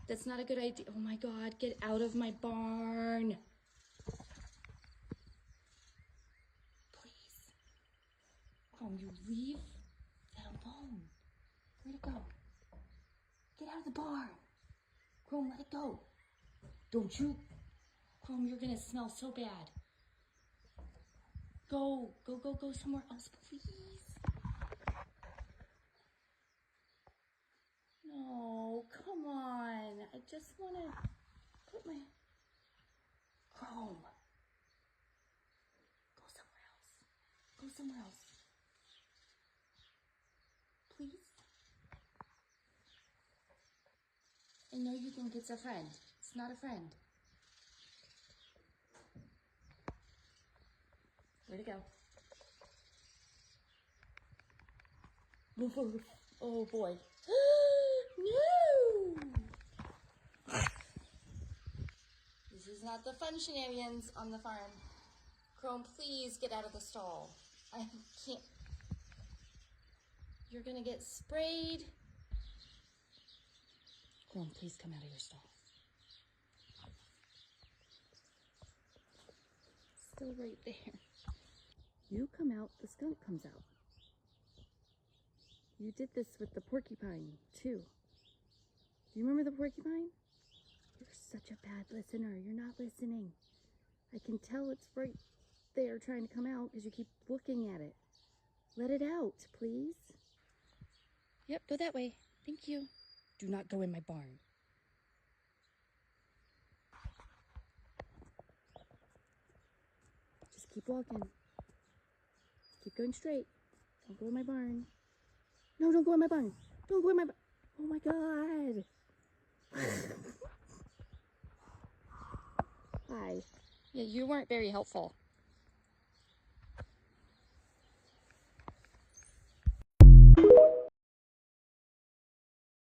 That's not a good idea. Oh my God, get out of my barn. Please. Chrome, you leave that alone. Where'd it go? Get out of the barn. Chrome, let it go. Don't you? Chrome, you're gonna smell so bad. Go somewhere else, please. No, come on. I just wanna put my... Chrome. Go somewhere else. Go somewhere else. Please? I know you think it's a friend. It's not a friend. Where'd it go? Oh boy. No! This is not the fun shenanigans on the farm. Chrome, please get out of the stall. I can't. You're gonna get sprayed. Chrome, please come out of your stall. Still right there. You come out, the skunk comes out. You did this with the porcupine, too. Do you remember the porcupine? You're such a bad listener. You're not listening. I can tell it's right there trying to come out because you keep looking at it. Let it out, please. Yep, go that way. Thank you. Do not go in my barn. Just keep walking. Keep going straight. Don't go in my barn. No, don't go in my barn. Don't go in my barn. Oh my God. Hi. Yeah, you weren't very helpful.